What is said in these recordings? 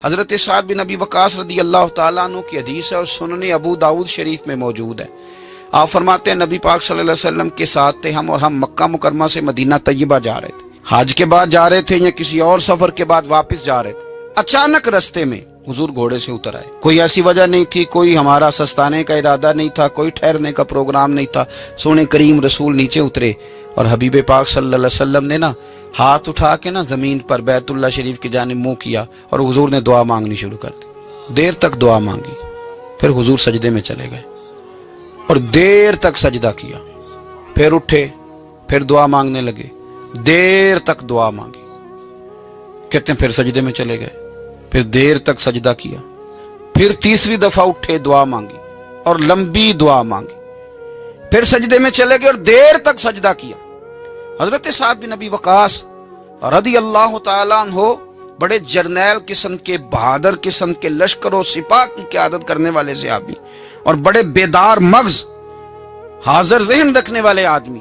حضرت سعد بن ابی وقاص رضی اللہ تعالیٰ عنہ کی حدیث ہے اور سنن ابو داؤد شریف میں موجود ہے۔ آپ فرماتے ہیں نبی پاک صلی اللہ علیہ وسلم کے ساتھ تھے ہم، اور ہم مکہ مکرمہ سے مدینہ طیبہ جا رہے تھے، حج کے بعد جا رہے تھے یا کسی اور سفر کے بعد واپس جا رہے تھے۔ اچانک رستے میں حضور گھوڑے سے اتر آئے، کوئی ایسی وجہ نہیں تھی، کوئی ہمارا سستانے کا ارادہ نہیں تھا، کوئی ٹھہرنے کا پروگرام نہیں تھا۔ سونے کریم رسول نیچے اترے اور حبیب پاک صلی اللہ علیہ وسلم نے ہاتھ اٹھا کے زمین پر بیت اللہ شریف کی جانب منہ کیا اور حضور نے دعا مانگنی شروع کر دی۔ دیر تک دعا مانگی، پھر حضور سجدے میں چلے گئے اور دیر تک سجدہ کیا، پھر اٹھے، پھر دعا مانگنے لگے، دیر تک دعا مانگی، کہتے ہیں پھر سجدے میں چلے گئے، پھر دیر تک سجدہ کیا، پھر تیسری دفعہ اٹھے دعا مانگی اور لمبی دعا مانگی، پھر سجدے میں چلے گئے اور دیر تک سجدہ کیا۔ حضرت سعد بن ابی وقاص رضی اللہ تعالیٰ عنہ بڑے جرنیل قسم کے، بہادر قسم کے، لشکر و سپاہ کی قیادت کرنے والے سے آدمی اور بڑے بیدار مغز، حاضر ذہن رکھنے والے آدمی،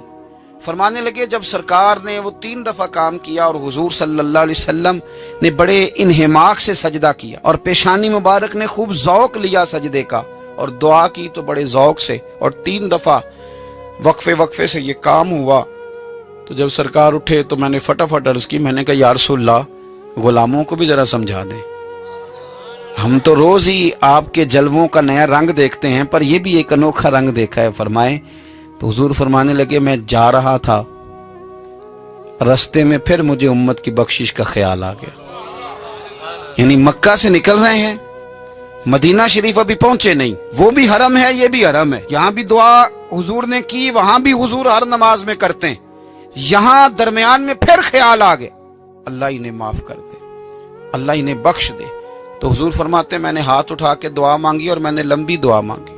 فرمانے لگے جب سرکار نے وہ 3 دفعہ کام کیا اور حضور صلی اللہ علیہ وسلم نے بڑے انہماک سے سجدہ کیا اور پیشانی مبارک نے خوب ذوق لیا سجدے کا اور دعا کی تو بڑے ذوق سے، اور 3 دفعہ وقفے سے یہ کام ہوا، تو جب سرکار اٹھے تو میں نے فٹافٹ عرض کی، میں نے کہا یا رسول اللہ غلاموں کو بھی ذرا سمجھا دیں، ہم تو روز ہی آپ کے جلووں کا نیا رنگ دیکھتے ہیں پر یہ بھی ایک انوکھا رنگ دیکھا ہے۔ فرمائے تو حضور فرمانے لگے میں جا رہا تھا، رستے میں پھر مجھے امت کی بخشش کا خیال آ گیا۔ یعنی مکہ سے نکل رہے ہیں، مدینہ شریف ابھی پہنچے نہیں، وہ بھی حرم ہے یہ بھی حرم ہے، یہاں بھی دعا حضور نے کی، وہاں بھی حضور ہر نماز میں کرتے ہیں، یہاں درمیان میں پھر خیال آ گئے اللہ انہیں معاف کر دے، اللہ انہیں بخش دے۔ تو حضور فرماتے ہیں میں نے ہاتھ اٹھا کے دعا مانگی اور میں نے لمبی دعا مانگی،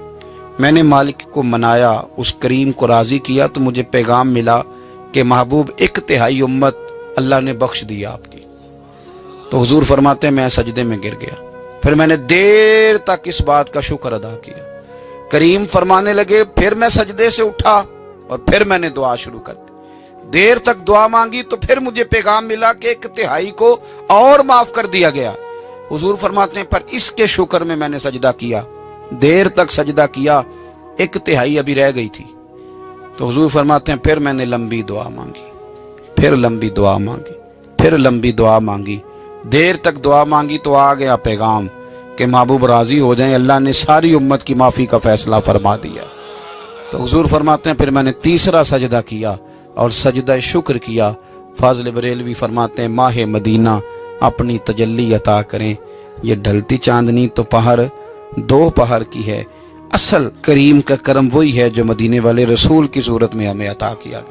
میں نے مالک کو منایا، اس کریم کو راضی کیا، تو مجھے پیغام ملا کہ محبوب 1/3 امت اللہ نے بخش دیا آپ کی۔ تو حضور فرماتے ہیں میں سجدے میں گر گیا، پھر میں نے دیر تک اس بات کا شکر ادا کیا۔ کریم فرمانے لگے پھر میں سجدے سے اٹھا اور پھر میں نے دعا شروع کر دی، دیر تک دعا مانگی تو پھر مجھے پیغام ملا کہ 1/3 کو اور معاف کر دیا گیا۔ حضور فرماتے ہیں پر اس کے شکر میں نے سجدہ کیا، دیر تک سجدہ کیا، 1/3 ابھی رہ گئی تھی۔ تو حضور فرماتے ہیں پھر میں نے لمبی دعا مانگی، پھر لمبی دعا مانگی، پھر لمبی دعا مانگی، دیر تک دعا مانگی تو آ گیا پیغام کہ محبوب راضی ہو جائیں، اللہ نے ساری امت کی معافی کا فیصلہ فرما دیا۔ تو حضور فرماتے ہیں پھر میں نے تیسرا سجدہ کیا اور سجدہ شکر کیا۔ فاضل بریلوی فرماتے ہیں ماہ مدینہ اپنی تجلی عطا کریں، یہ ڈھلتی چاندنی تو پہر 2 پہر کی ہے، اصل کریم کا کرم وہی ہے جو مدینے والے رسول کی صورت میں ہمیں عطا کیا گیا۔